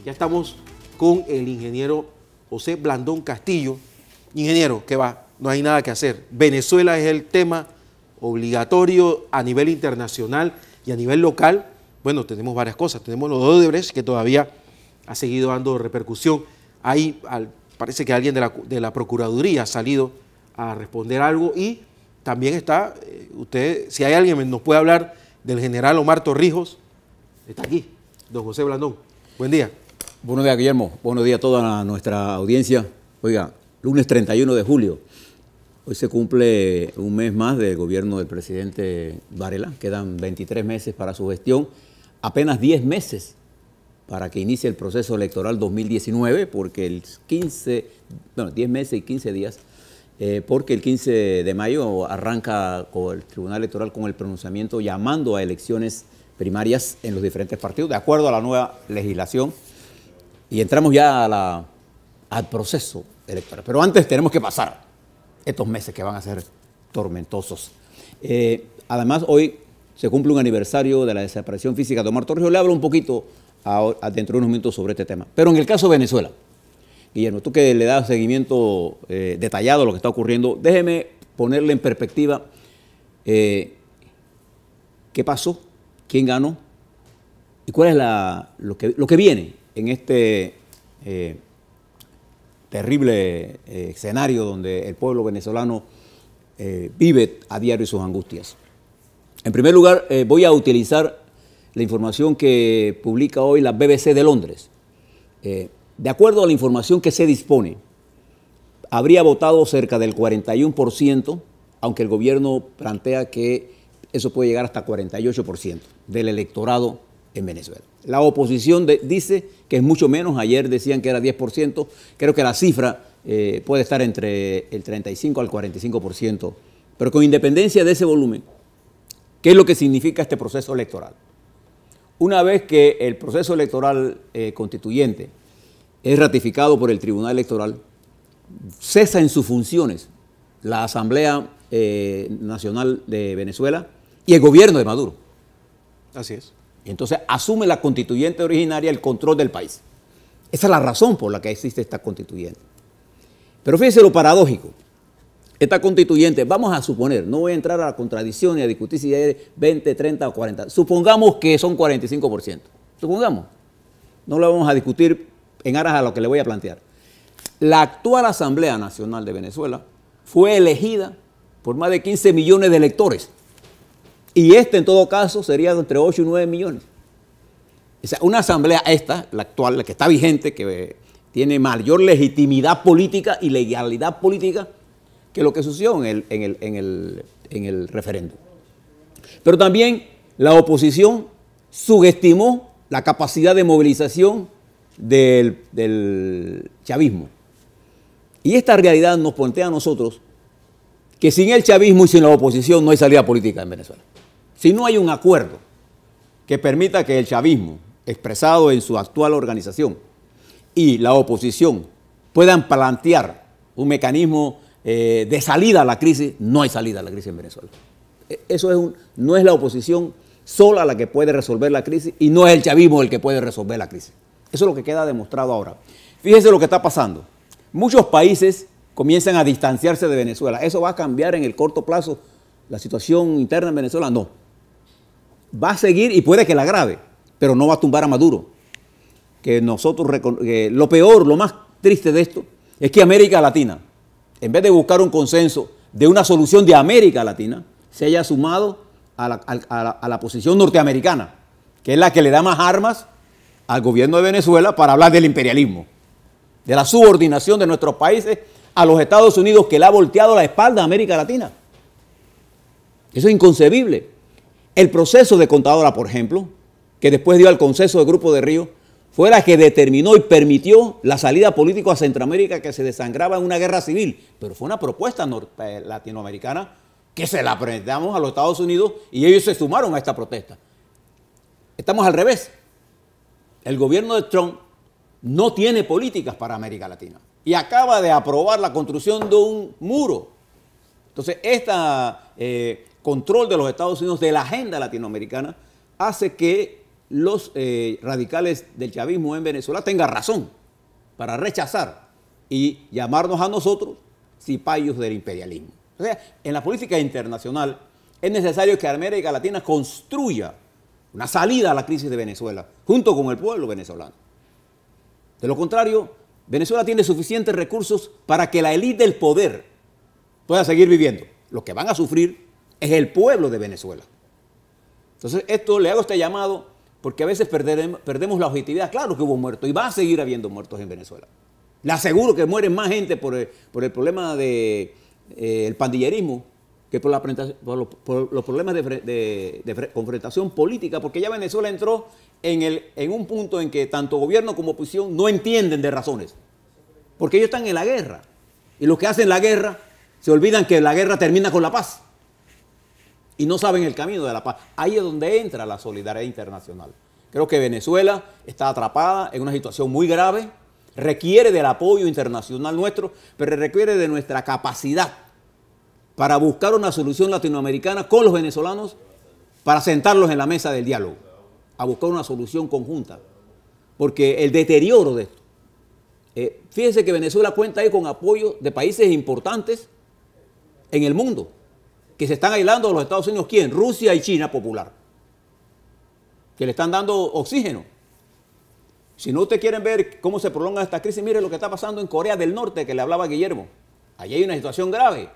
Ya estamos con el ingeniero José Blandón Castillo. Ingeniero, ¿qué va? No hay nada que hacer. Venezuela es el tema obligatorio a nivel internacional y a nivel local. Bueno, tenemos varias cosas. Tenemos los Odebrecht, que todavía ha seguido dando repercusión. Ahí parece que alguien de la Procuraduría ha salido a responder algo. Y también está, usted, si hay alguien que nos puede hablar del general Omar Torrijos, está aquí, don José Blandón. Buen día. Buenos días, Guillermo. Buenos días a toda nuestra audiencia. Oiga, lunes 31 de julio. Hoy se cumple un mes más del gobierno del presidente Varela. Quedan 23 meses para su gestión. Apenas 10 meses para que inicie el proceso electoral 2019, porque el 10 meses y 15 días, porque el 15 de mayo arranca con el Tribunal Electoral con el pronunciamiento llamando a elecciones primarias en los diferentes partidos, de acuerdo a la nueva legislación. Y entramos ya al proceso electoral. Pero antes tenemos que pasar estos meses que van a ser tormentosos. Además, hoy se cumple un aniversario de la desaparición física de Omar Torrijos. Le hablo un poquito dentro de unos minutos sobre este tema. Pero en el caso de Venezuela, Guillermo, tú que le das seguimiento detallado a lo que está ocurriendo, déjeme ponerle en perspectiva qué pasó, quién ganó y cuál es lo que viene en este terrible escenario donde el pueblo venezolano vive a diario sus angustias. En primer lugar, voy a utilizar la información que publica hoy la BBC de Londres. De acuerdo a la información que se dispone, habría votado cerca del 41%, aunque el gobierno plantea que eso puede llegar hasta 48% del electorado en Venezuela. La oposición dice que es mucho menos. Ayer decían que era 10%. Creo que la cifra puede estar entre el 35 al 45%. Pero con independencia de ese volumen, ¿qué es lo que significa este proceso electoral? Una vez que el proceso electoral constituyente es ratificado por el Tribunal Electoral, cesa en sus funciones la Asamblea Nacional de Venezuela y el gobierno de Maduro. Así es. Y entonces asume la constituyente originaria el control del país. Esa es la razón por la que existe esta constituyente. Pero fíjense lo paradójico. Esta constituyente, vamos a suponer, no voy a entrar a la contradicción ni a discutir si es 20, 30 o 40. Supongamos que son 45%. Supongamos. No lo vamos a discutir en aras a lo que le voy a plantear. La actual Asamblea Nacional de Venezuela fue elegida por más de 15 millones de electores. Y en todo caso, sería entre 8 y 9 millones. O sea, una asamblea la actual, la que está vigente, que tiene mayor legitimidad política y legalidad política que lo que sucedió en el referéndum. Pero también la oposición subestimó la capacidad de movilización del chavismo. Y esta realidad nos plantea a nosotros que sin el chavismo y sin la oposición no hay salida política en Venezuela. Si no hay un acuerdo que permita que el chavismo, expresado en su actual organización, y la oposición puedan plantear un mecanismo de salida a la crisis, no hay salida a la crisis en Venezuela. No es la oposición sola la que puede resolver la crisis y no es el chavismo el que puede resolver la crisis. Eso es lo que queda demostrado ahora. Fíjense lo que está pasando. Muchos países comienzan a distanciarse de Venezuela. ¿Eso va a cambiar en el corto plazo la situación interna en Venezuela? No. Va a seguir y puede que la agrave, pero no va a tumbar a Maduro. Lo peor, lo más triste de esto, es que América Latina, en vez de buscar un consenso de una solución de América Latina, se haya sumado a la posición norteamericana, que es la que le da más armas al gobierno de Venezuela para hablar del imperialismo, de la subordinación de nuestros países a los Estados Unidos, que le ha volteado la espalda a América Latina. Eso es inconcebible. El proceso de Contadora, por ejemplo, que después dio al consenso del Grupo de Río, fue la que determinó y permitió la salida política a Centroamérica, que se desangraba en una guerra civil. Pero fue una propuesta latinoamericana que se la presentamos a los Estados Unidos y ellos se sumaron a esta protesta. Estamos al revés. El gobierno de Trump no tiene políticas para América Latina y acaba de aprobar la construcción de un muro. Entonces, este control de los Estados Unidos de la agenda latinoamericana hace que los radicales del chavismo en Venezuela tengan razón para rechazar y llamarnos a nosotros cipayos del imperialismo. O sea, en la política internacional es necesario que América Latina construya una salida a la crisis de Venezuela, junto con el pueblo venezolano. De lo contrario, Venezuela tiene suficientes recursos para que la élite del poder pueda seguir viviendo. Lo que van a sufrir es el pueblo de Venezuela. Entonces, le hago este llamado porque a veces perdemos la objetividad. Claro que hubo muertos y va a seguir habiendo muertos en Venezuela. Le aseguro que mueren más gente por el problema del pandillerismo que por los problemas de confrontación política, porque ya Venezuela entró en un punto en que tanto gobierno como oposición no entienden de razones, porque ellos están en la guerra, y los que hacen la guerra se olvidan que la guerra termina con la paz, y no saben el camino de la paz. Ahí es donde entra la solidaridad internacional. Creo que Venezuela está atrapada en una situación muy grave, requiere del apoyo internacional nuestro, pero requiere de nuestra capacidad para buscar una solución latinoamericana con los venezolanos, para sentarlos en la mesa del diálogo, a buscar una solución conjunta. Porque el deterioro de esto, fíjense que Venezuela cuenta ahí con apoyo de países importantes en el mundo, que se están aislando de los Estados Unidos. ¿Quién? Rusia y China popular, que le están dando oxígeno. Si no ustedes quieren ver cómo se prolonga esta crisis, miren lo que está pasando en Corea del Norte, que le hablaba Guillermo. Allí hay una situación grave.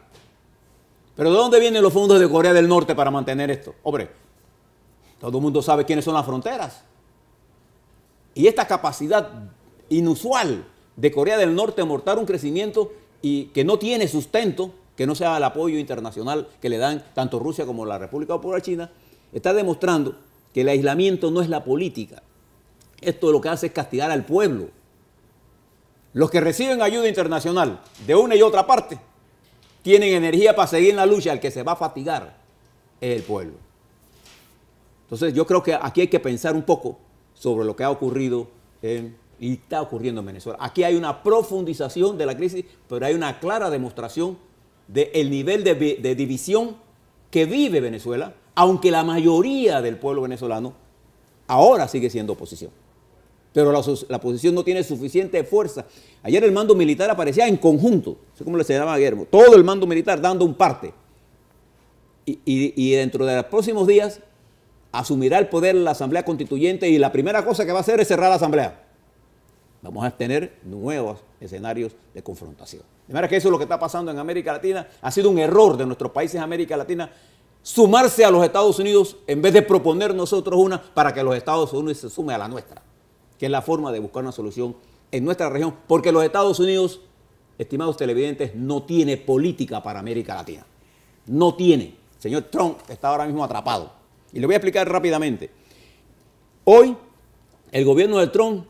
Pero ¿de dónde vienen los fondos de Corea del Norte para mantener esto? Hombre, todo el mundo sabe quiénes son las fronteras. Y esta capacidad inusual de Corea del Norte de mortar un crecimiento y que no tiene sustento, que no sea el apoyo internacional que le dan tanto Rusia como la República Popular China, está demostrando que el aislamiento no es la política. Esto lo que hace es castigar al pueblo. Los que reciben ayuda internacional de una y otra parte tienen energía para seguir en la lucha. El que se va a fatigar es el pueblo. Entonces yo creo que aquí hay que pensar un poco sobre lo que ha ocurrido y está ocurriendo en Venezuela. Aquí hay una profundización de la crisis, pero hay una clara demostración del nivel de división que vive Venezuela, aunque la mayoría del pueblo venezolano ahora sigue siendo oposición. Pero la oposición no tiene suficiente fuerza. Ayer el mando militar aparecía en conjunto, así como le señalaba a Guillermo, todo el mando militar dando un parte. Y dentro de los próximos días asumirá el poder la Asamblea Constituyente y la primera cosa que va a hacer es cerrar la Asamblea. Vamos a tener nuevos escenarios de confrontación. De manera que eso es lo que está pasando en América Latina. Ha sido un error de nuestros países en América Latina sumarse a los Estados Unidos en vez de proponer nosotros una para que los Estados Unidos se sume a la nuestra, que es la forma de buscar una solución en nuestra región, porque los Estados Unidos, estimados televidentes, no tiene política para América Latina. No tiene. El señor Trump está ahora mismo atrapado. Y le voy a explicar rápidamente. Hoy, el gobierno de Trump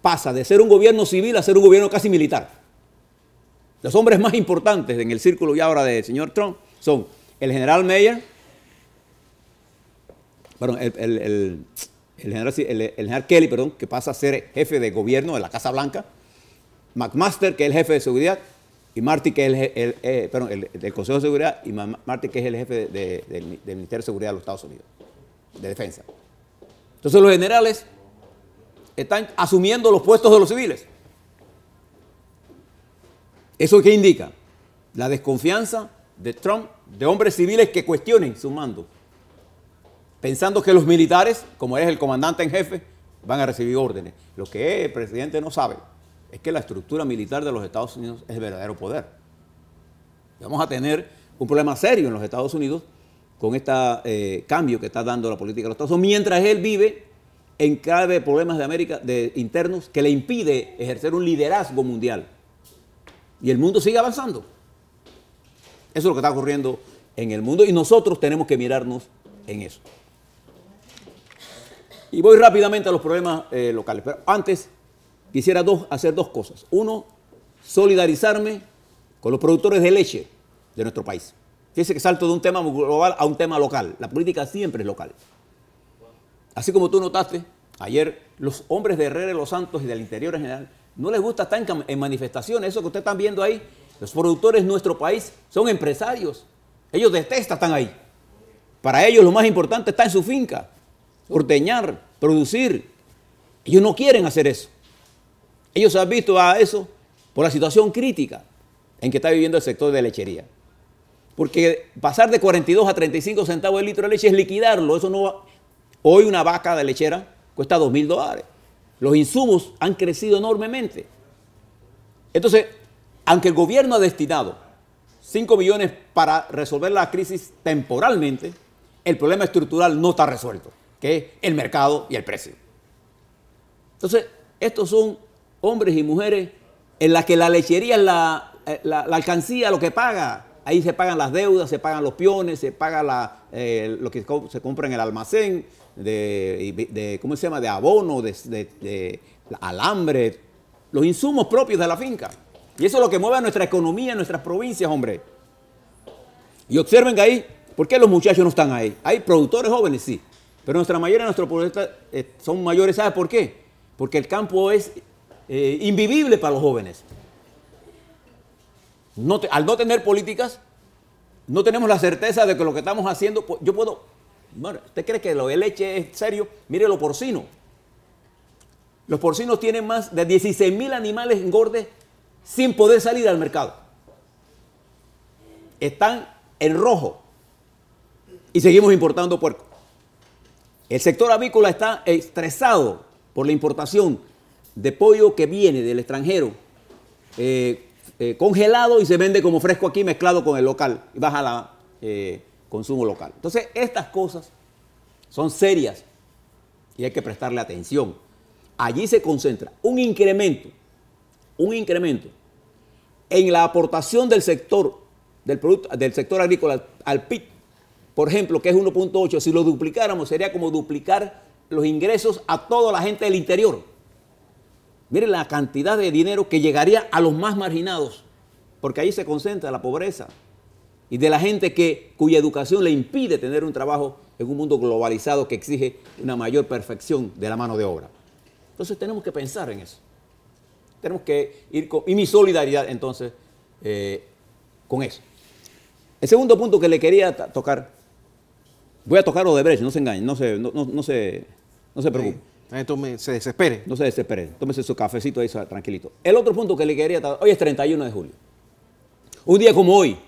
pasa de ser un gobierno civil a ser un gobierno casi militar. Los hombres más importantes en el círculo ya ahora del señor Trump son el general Meyer, perdón, el general Kelly, perdón, que pasa a ser jefe de gobierno de la Casa Blanca, McMaster, que es el jefe de seguridad, y Marty, que es el del Consejo de Seguridad, y Marty, que es el jefe del Ministerio de Seguridad de los Estados Unidos, de Defensa. Entonces los generales están asumiendo los puestos de los civiles. ¿Eso qué indica? La desconfianza de Trump de hombres civiles que cuestionen su mando, pensando que los militares, como es el comandante en jefe, van a recibir órdenes. Lo que el presidente no sabe es que la estructura militar de los Estados Unidos es el verdadero poder. Vamos a tener un problema serio en los Estados Unidos con este cambio que está dando la política de los Estados Unidos, mientras él vive en clave problemas de América internos que le impide ejercer un liderazgo mundial. Y el mundo sigue avanzando. Eso es lo que está ocurriendo en el mundo y nosotros tenemos que mirarnos en eso. Y voy rápidamente a los problemas locales, pero antes quisiera hacer dos cosas. Uno, solidarizarme con los productores de leche de nuestro país. Fíjense que salto de un tema global a un tema local. La política siempre es local. Así como tú notaste, ayer los hombres de Herrera de los Santos y del interior en general no les gusta estar en manifestaciones. Eso que ustedes están viendo ahí, los productores de nuestro país son empresarios. Ellos detestan estar ahí. Para ellos lo más importante está en su finca. ordeñar, producir. Ellos no quieren hacer eso. Ellos se han visto a eso por la situación crítica en que está viviendo el sector de lechería. Porque pasar de 42 a 35 centavos el litro de leche es liquidarlo. Eso no va. Hoy una vaca de lechera cuesta $2.000. Los insumos han crecido enormemente. Entonces, aunque el gobierno ha destinado 5 millones para resolver la crisis temporalmente, el problema estructural no está resuelto, que es el mercado y el precio. Entonces, estos son hombres y mujeres en las que la lechería es la alcancía, lo que paga. Ahí se pagan las deudas, se pagan los peones, se paga lo que se compra en el almacén, ¿cómo se llama? De abono, de alambre, los insumos propios de la finca. Y eso es lo que mueve a nuestra economía, en nuestras provincias, hombre. Y observen que ahí, ¿por qué los muchachos no están ahí? Hay productores jóvenes, sí, pero nuestra mayoría de nuestros productores son mayores. ¿Sabe por qué? Porque el campo es invivible para los jóvenes. Al no tener políticas, no tenemos la certeza de que lo que estamos haciendo, bueno, ¿usted cree que lo de leche es serio? Mire los porcinos. Los porcinos tienen más de 16.000 animales engordes sin poder salir al mercado. Están en rojo y seguimos importando puerco. El sector avícola está estresado por la importación de pollo que viene del extranjero, congelado y se vende como fresco aquí mezclado con el local y baja el consumo local. Entonces, estas cosas son serias y hay que prestarle atención. Allí se concentra un incremento en la aportación del sector, del sector agrícola al PIB, por ejemplo, que es 1.8, si lo duplicáramos sería como duplicar los ingresos a toda la gente del interior. Miren la cantidad de dinero que llegaría a los más marginados, porque ahí se concentra la pobreza y de la gente cuya educación le impide tener un trabajo en un mundo globalizado que exige una mayor perfección de la mano de obra. Entonces tenemos que pensar en eso. Tenemos que ir y mi solidaridad entonces con eso. El segundo punto que le quería tocar, voy a tocar Odebrecht, no se engañen, no se preocupen. Se desespere. No se desespere, tómese su cafecito ahí tranquilito. El otro punto que le quería tocar, hoy es 31 de julio. Un día como hoy,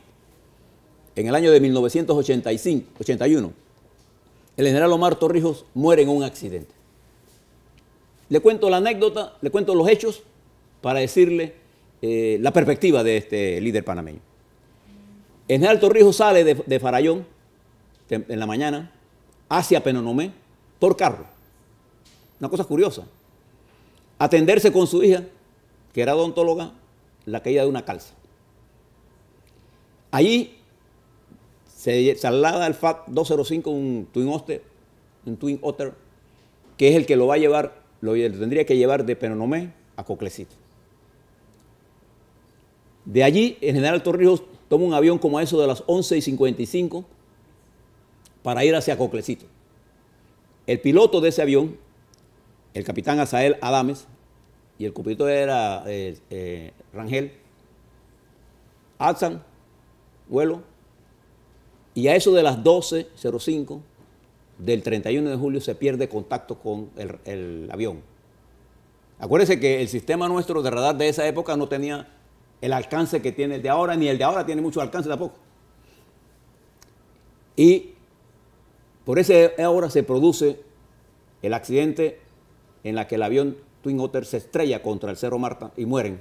en el año de 1981, el general Omar Torrijos muere en un accidente. Le cuento la anécdota, le cuento los hechos para decirle la perspectiva de este líder panameño. El general Torrijos sale de Farallón en la mañana hacia Penonomé por carro. Una cosa curiosa. Atenderse con su hija, que era odontóloga, la caída de una calza. Allí se traslada el FAT 205, un Twin Otter, que es el que lo va a llevar, lo tendría que llevar de Penonomé a Coclecito. De allí, el general Torrijos toma un avión como a eso de las 11:55 para ir hacia Coclecito. El piloto de ese avión, el capitán Asael Adames, y el copiloto era Rangel, alzan vuelo y a eso de las 12:05 del 31 de julio se pierde contacto con el avión. Acuérdense que el sistema nuestro de radar de esa época no tenía el alcance que tiene el de ahora, ni el de ahora tiene mucho alcance tampoco. Y por esa hora se produce el accidente en la que el avión Twin Otter se estrella contra el Cerro Marta y mueren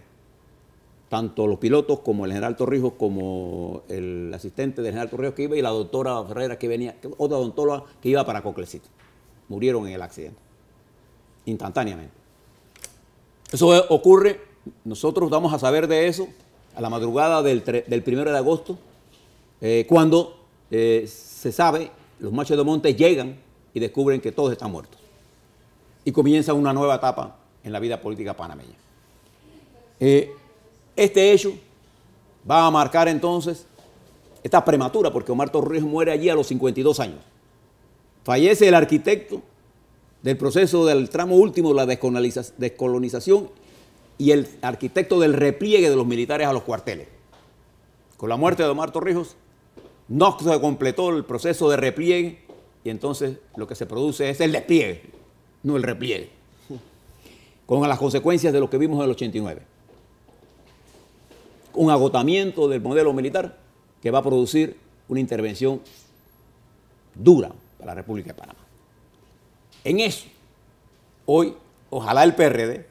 tanto los pilotos como el general Torrijos, como el asistente del general Torrijos que iba y la doctora Ferreira que venía, otra odontóloga que iba para Coclecito. Murieron en el accidente, instantáneamente. Eso ocurre, nosotros vamos a saber de eso a la madrugada del 1 de agosto, cuando se sabe, los machos de monte llegan y descubren que todos están muertos. Y comienza una nueva etapa en la vida política panameña. Este hecho va a marcar entonces esta prematura, porque Omar Torrijos muere allí a los 52 años. Fallece el arquitecto del proceso del tramo último de la descolonización y el arquitecto del repliegue de los militares a los cuarteles. Con la muerte de Omar Torrijos no se completó el proceso de repliegue y entonces lo que se produce es el despliegue, no el repliegue, con las consecuencias de lo que vimos en el 89. Un agotamiento del modelo militar que va a producir una intervención dura para la República de Panamá. En eso, hoy, ojalá el PRD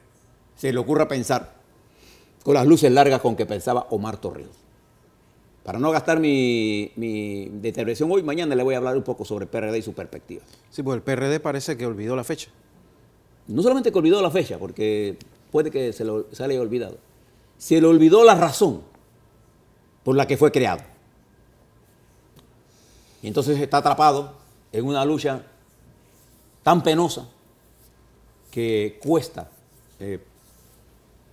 se le ocurra pensar con las luces largas con que pensaba Omar Torrijos. Para no gastar mi intervención hoy, mañana le voy a hablar un poco sobre el PRD y su perspectiva. Sí, pues el PRD parece que olvidó la fecha. No solamente que olvidó la fecha, porque puede que se le haya olvidado, se le olvidó la razón por la que fue creado. Y entonces está atrapado en una lucha tan penosa que cuesta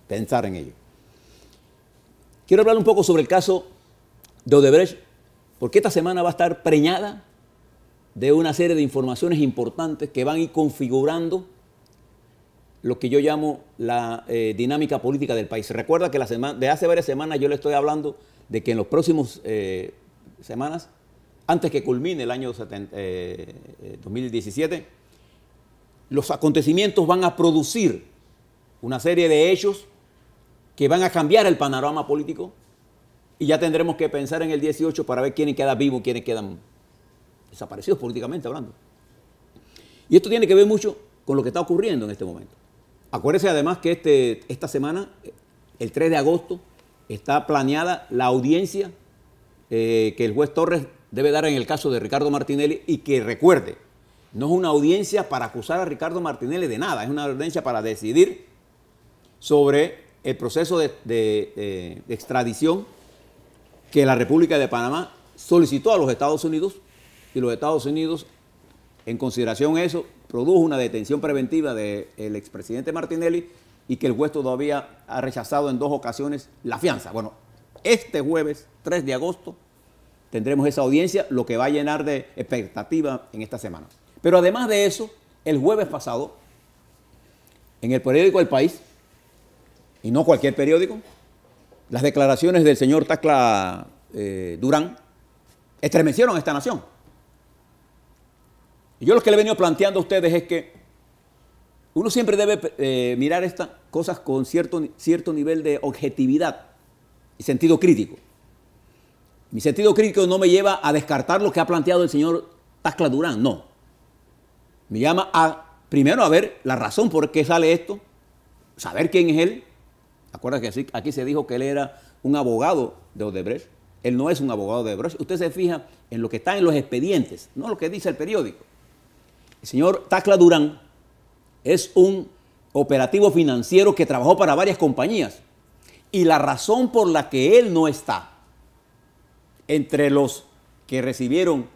pensar en ello. Quiero hablar un poco sobre el caso de Odebrecht, porque esta semana va a estar preñada de una serie de informaciones importantes que van a ir configurando lo que yo llamo la dinámica política del país. Recuerda que de hace varias semanas yo le estoy hablando de que en los próximos semanas, antes que culmine el año 2017, los acontecimientos van a producir una serie de hechos que van a cambiar el panorama político y ya tendremos que pensar en el 18 para ver quiénes quedan vivos, quiénes quedan desaparecidos políticamente hablando. Y esto tiene que ver mucho con lo que está ocurriendo en este momento. Acuérdese además que esta semana, el 3 de agosto, está planeada la audiencia que el juez Torres debe dar en el caso de Ricardo Martinelli, y que recuerde, no es una audiencia para acusar a Ricardo Martinelli de nada, es una audiencia para decidir sobre el proceso de extradición que la República de Panamá solicitó a los Estados Unidos, y los Estados Unidos, en consideración a eso, produjo una detención preventiva del expresidente Martinelli, y que el juez todavía ha rechazado en 2 ocasiones la fianza. Bueno, este jueves 3 de agosto tendremos esa audiencia, lo que va a llenar de expectativa en esta semana. Pero además de eso, el jueves pasado, en el periódico El País, y no cualquier periódico, las declaraciones del señor Tacla Durán estremecieron a esta nación. Y yo lo que le he venido planteando a ustedes es que uno siempre debe mirar estas cosas con cierto nivel de objetividad y sentido crítico. Mi sentido crítico no me lleva a descartar lo que ha planteado el señor Tacla Durán, no. Me llama primero a ver la razón por qué sale esto, saber quién es él. Acuérdense que aquí se dijo que él era un abogado de Odebrecht. Él no es un abogado de Odebrecht. Usted se fija en lo que está en los expedientes, no lo que dice el periódico. El señor Tacla Durán es un operativo financiero que trabajó para varias compañías. Y la razón por la que él no está entre los que recibieron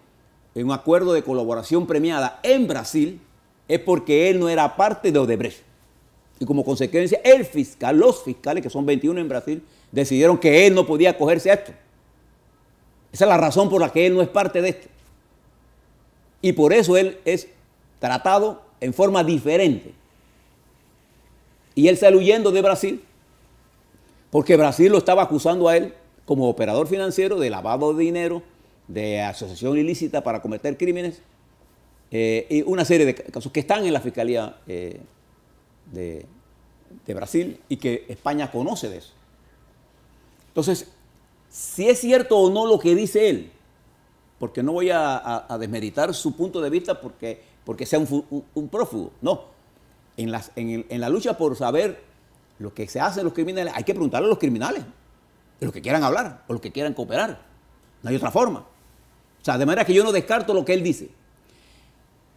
un acuerdo de colaboración premiada en Brasil es porque él no era parte de Odebrecht. Y como consecuencia, los fiscales, que son 21 en Brasil, decidieron que él no podía acogerse a esto. Esa es la razón por la que él no es parte de esto. Y por eso él es tratado en forma diferente. Y él sale huyendo de Brasil porque Brasil lo estaba acusando a él como operador financiero de lavado de dinero, de asociación ilícita para cometer crímenes, y una serie de casos que están en la Fiscalía de Brasil y que España conoce de eso. Entonces, si es cierto o no lo que dice él, porque no voy a desmeritar su punto de vista porque sea un prófugo, no. En la lucha por saber lo que se hace en los criminales, hay que preguntarle a los criminales, de los que quieran hablar o los que quieran cooperar. No hay otra forma. O sea, de manera que yo no descarto lo que él dice.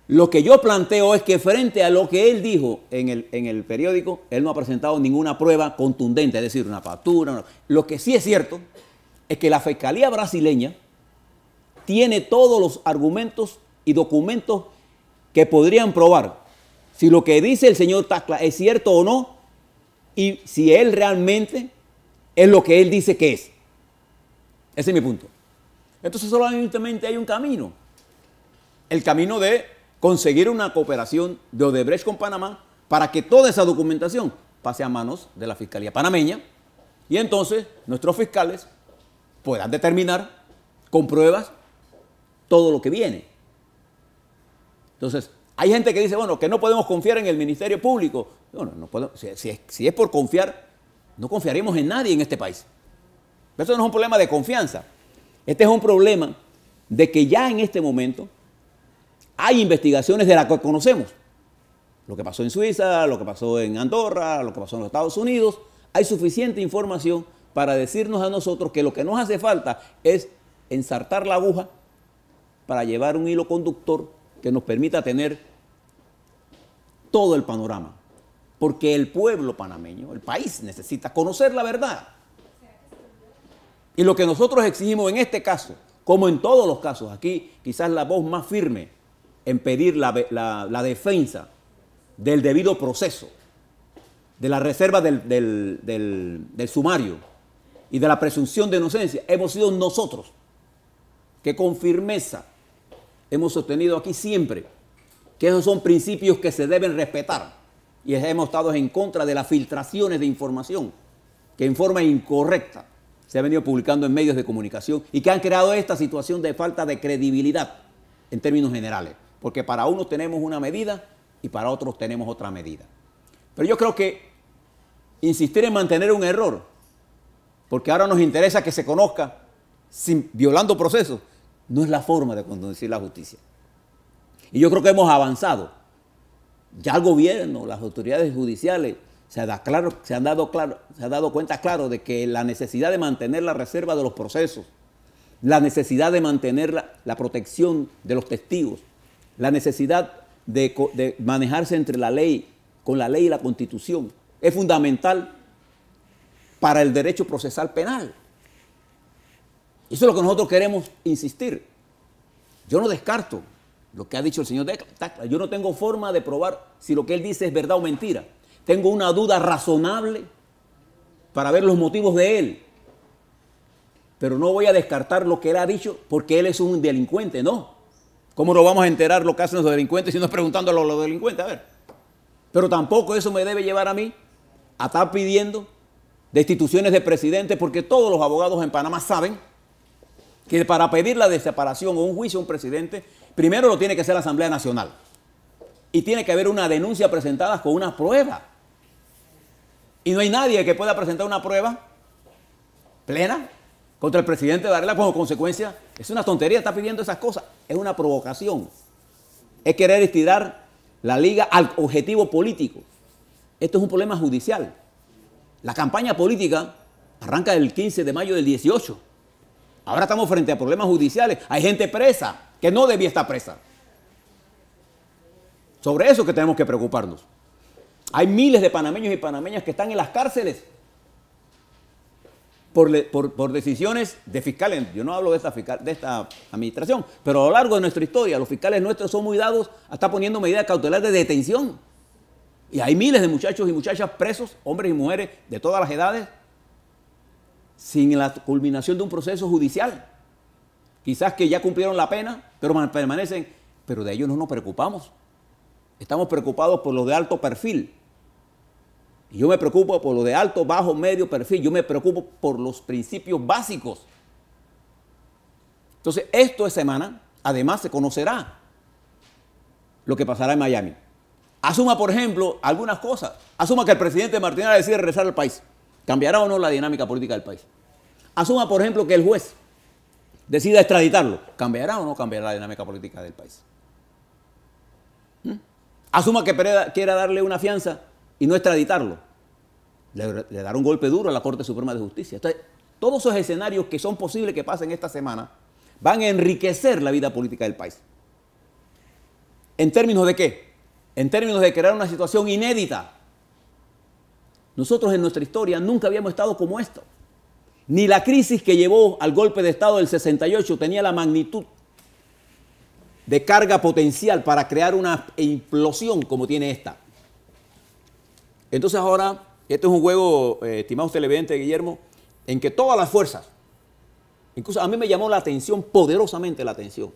Lo que yo planteo es que frente a lo que él dijo en el periódico, él no ha presentado ninguna prueba contundente, es decir, una factura. Lo que sí es cierto es que la Fiscalía brasileña tiene todos los argumentos y documentos que podrían probar si lo que dice el señor Tacla es cierto o no, y si él realmente es lo que él dice que es. Ese es mi punto. Entonces solamente hay un camino. El camino de conseguir una cooperación de Odebrecht con Panamá para que toda esa documentación pase a manos de la Fiscalía panameña, y entonces nuestros fiscales puedan determinar con pruebas todo lo que viene. Entonces, hay gente que dice, bueno, que no podemos confiar en el Ministerio Público. Bueno, no podemos, si es por confiar, no confiaremos en nadie en este país. Eso no es un problema de confianza. Este es un problema de que ya en este momento hay investigaciones de las que conocemos. Lo que pasó en Suiza, lo que pasó en Andorra, lo que pasó en los Estados Unidos. Hay suficiente información para decirnos a nosotros que lo que nos hace falta es ensartar la aguja para llevar un hilo conductor que nos permita tener todo el panorama. Porque el pueblo panameño, el país, necesita conocer la verdad. Y lo que nosotros exigimos en este caso, como en todos los casos, aquí quizás la voz más firme en pedir la defensa del debido proceso, de la reserva del sumario y de la presunción de inocencia, hemos sido nosotros que con firmeza hemos sostenido aquí siempre que esos son principios que se deben respetar y hemos estado en contra de las filtraciones de información que en forma incorrecta se ha venido publicando en medios de comunicación y que han creado esta situación de falta de credibilidad en términos generales, porque para unos tenemos una medida y para otros tenemos otra medida. Pero yo creo que insistir en mantener un error, porque ahora nos interesa que se conozca violando procesos, no es la forma de conducir la justicia. Y yo creo que hemos avanzado. Ya el gobierno, las autoridades judiciales se han dado cuenta claro de que la necesidad de mantener la reserva de los procesos, la necesidad de mantener la protección de los testigos, la necesidad de manejarse entre la ley, con la ley y la Constitución, es fundamental para el derecho procesal penal. Eso es lo que nosotros queremos insistir. Yo no descarto lo que ha dicho el señor Tacla. Yo no tengo forma de probar si lo que él dice es verdad o mentira. Tengo una duda razonable para ver los motivos de él. Pero no voy a descartar lo que él ha dicho porque él es un delincuente, no. ¿Cómo nos vamos a enterar lo que hacen los delincuentes si no es preguntándolo a los delincuentes? A ver. Pero tampoco eso me debe llevar a mí a estar pidiendo destituciones de presidentes, porque todos los abogados en Panamá saben que para pedir la desaparición o un juicio a un presidente, primero lo tiene que hacer la Asamblea Nacional. Y tiene que haber una denuncia presentada con una prueba. Y no hay nadie que pueda presentar una prueba plena contra el presidente Varela como consecuencia. Es una tontería estar pidiendo esas cosas. Es una provocación. Es querer estirar la liga al objetivo político. Esto es un problema judicial. La campaña política arranca el 15 de mayo del 18. Ahora estamos frente a problemas judiciales. Hay gente presa que no debía estar presa. Sobre eso que tenemos que preocuparnos. Hay miles de panameños y panameñas que están en las cárceles por decisiones de fiscales. Yo no hablo de esta administración, pero a lo largo de nuestra historia los fiscales nuestros son muy dados a estar poniendo medidas cautelares de detención. Y hay miles de muchachos y muchachas presos, hombres y mujeres de todas las edades, sin la culminación de un proceso judicial. Quizás que ya cumplieron la pena, pero permanecen, pero de ellos no nos preocupamos. Estamos preocupados por los de alto perfil. Y yo me preocupo por los de alto, bajo, medio perfil. Yo me preocupo por los principios básicos. Entonces, esta semana, además, se conocerá lo que pasará en Miami. Asuma, por ejemplo, algunas cosas. Asuma que el presidente Martinelli decide regresar al país. ¿Cambiará o no la dinámica política del país? Asuma, por ejemplo, que el juez decida extraditarlo. ¿Cambiará o no cambiará la dinámica política del país? Asuma que quiera darle una fianza y no extraditarlo. Le dará un golpe duro a la Corte Suprema de Justicia. Entonces, todos esos escenarios que son posibles que pasen esta semana van a enriquecer la vida política del país. ¿En términos de qué? En términos de crear una situación inédita. Nosotros en nuestra historia nunca habíamos estado como esto. Ni la crisis que llevó al golpe de Estado del 68 tenía la magnitud de carga potencial para crear una implosión como tiene esta. Entonces ahora, este es un juego, estimados televidentes, Guillermo, en que todas las fuerzas, incluso a mí me llamó la atención, poderosamente la atención,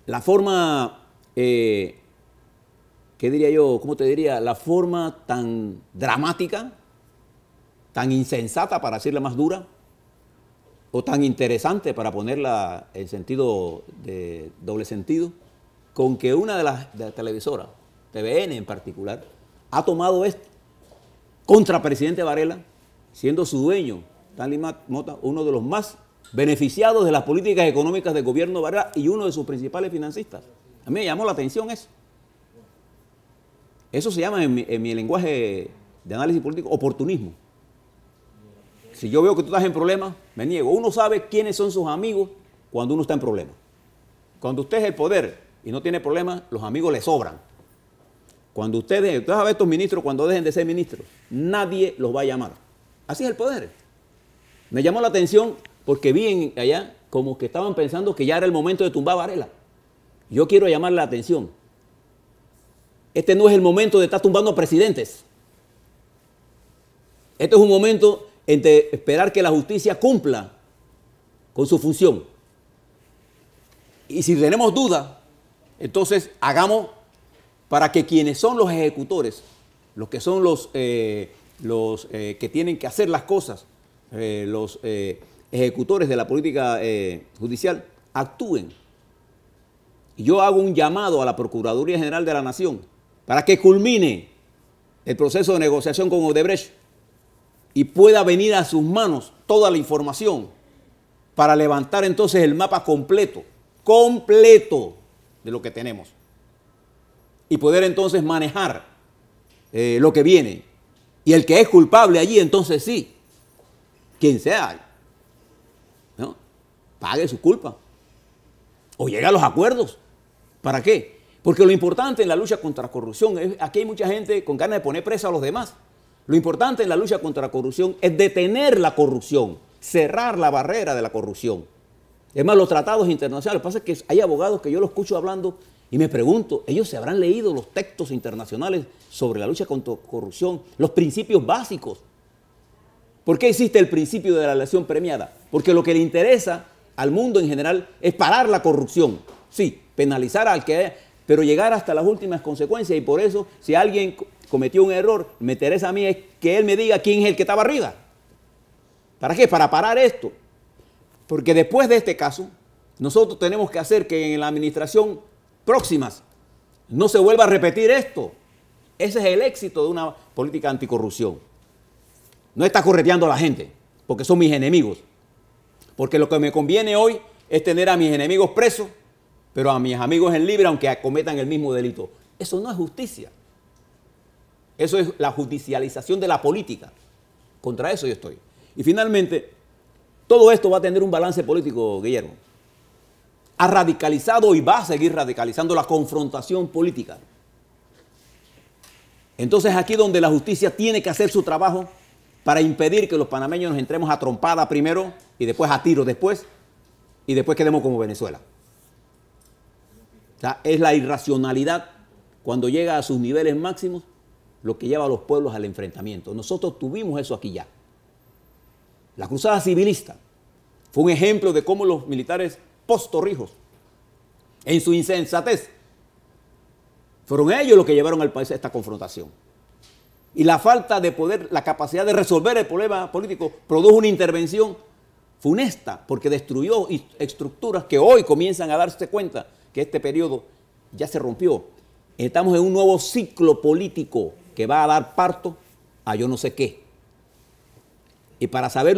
la forma, ¿qué diría yo? ¿Cómo te diría? La forma tan dramática, tan insensata, para decirla más dura, o tan interesante para ponerla en sentido de doble sentido, con que una de las televisoras, TVN en particular, ha tomado esto contra presidente Varela, siendo su dueño, Stanley Mota, uno de los más beneficiados de las políticas económicas del gobierno Varela y uno de sus principales financistas. A mí me llamó la atención eso. Eso se llama en mi lenguaje de análisis político oportunismo. Si yo veo que tú estás en problemas, me niego. Uno sabe quiénes son sus amigos cuando uno está en problemas. Cuando usted es el poder y no tiene problemas, los amigos le sobran. Cuando usted va a ver estos ministros, cuando dejen de ser ministros, nadie los va a llamar. Así es el poder. Me llamó la atención porque vi allá como que estaban pensando que ya era el momento de tumbar a Varela. Yo quiero llamarle la atención. Este no es el momento de estar tumbando a presidentes. Este es un momento de esperar que la justicia cumpla con su función. Y si tenemos dudas, entonces hagamos para que quienes son los ejecutores, los que son los que tienen que hacer las cosas, los ejecutores de la política judicial, actúen. Y yo hago un llamado a la Procuraduría General de la Nación para que culmine el proceso de negociación con Odebrecht y pueda venir a sus manos toda la información para levantar entonces el mapa completo de lo que tenemos y poder entonces manejar lo que viene. Y el que es culpable allí, entonces sí, quien sea, ¿no?, pague su culpa o llegue a los acuerdos. ¿Para qué? Porque lo importante en la lucha contra la corrupción es, aquí hay mucha gente con ganas de poner presa a los demás. Lo importante en la lucha contra la corrupción es detener la corrupción, cerrar la barrera de la corrupción. Es más, los tratados internacionales, lo que pasa es que hay abogados que yo los escucho hablando y me pregunto, ¿ellos se habrán leído los textos internacionales sobre la lucha contra la corrupción, los principios básicos? ¿Por qué existe el principio de la elección premiada? Porque lo que le interesa al mundo en general es parar la corrupción. Sí, penalizar al que, pero llegar hasta las últimas consecuencias, y por eso, si alguien cometió un error, me interesa a mí es que él me diga quién es el que estaba arriba. ¿Para qué? Para parar esto. Porque después de este caso, nosotros tenemos que hacer que en la administración próximas no se vuelva a repetir esto. Ese es el éxito de una política anticorrupción. No está correteando a la gente, porque son mis enemigos. Porque lo que me conviene hoy es tener a mis enemigos presos, pero a mis amigos en libre, aunque cometan el mismo delito. Eso no es justicia. Eso es la judicialización de la política. Contra eso yo estoy. Y finalmente, todo esto va a tener un balance político, Guillermo. Ha radicalizado y va a seguir radicalizando la confrontación política. Entonces aquí donde la justicia tiene que hacer su trabajo para impedir que los panameños nos entremos a trompada primero y después a tiros después y después quedemos como Venezuela. O sea, es la irracionalidad cuando llega a sus niveles máximos lo que lleva a los pueblos al enfrentamiento. Nosotros tuvimos eso aquí ya. La cruzada civilista fue un ejemplo de cómo los militares post-Torrijos, en su insensatez, fueron ellos los que llevaron al país a esta confrontación. Y la falta de poder, la capacidad de resolver el problema político produjo una intervención funesta porque destruyó estructuras que hoy comienzan a darse cuenta que este periodo ya se rompió. Estamos en un nuevo ciclo político que va a dar parto a yo no sé qué. Y para saber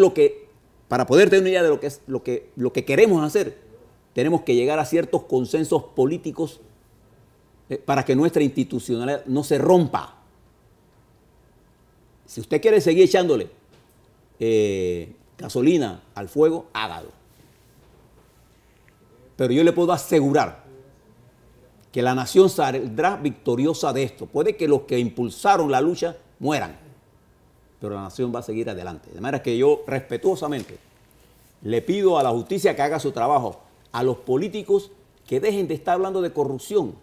para poder tener una idea de lo que es lo que queremos hacer, tenemos que llegar a ciertos consensos políticos para que nuestra institucionalidad no se rompa. Si usted quiere seguir echándole gasolina al fuego, hágalo. Pero yo le puedo asegurar que la nación saldrá victoriosa de esto. Puede que los que impulsaron la lucha mueran, pero la nación va a seguir adelante. De manera que yo respetuosamente le pido a la justicia que haga su trabajo, a los políticos que dejen de estar hablando de corrupción,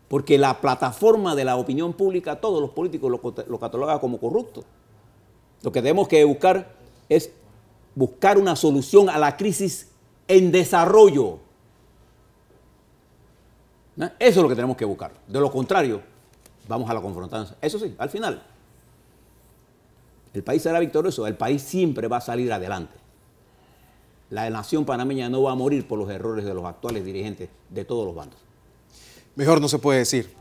porque la plataforma de la opinión pública, todos los políticos lo catalogan como corrupto. Lo que tenemos que buscar es buscar una solución a la crisis en desarrollo. ¿No? Eso es lo que tenemos que buscar. De lo contrario, vamos a la confrontación. Eso sí, al final, el país será victorioso, el país siempre va a salir adelante. la nación panameña no va a morir por los errores de los actuales dirigentes de todos los bandos. Mejor no se puede decir.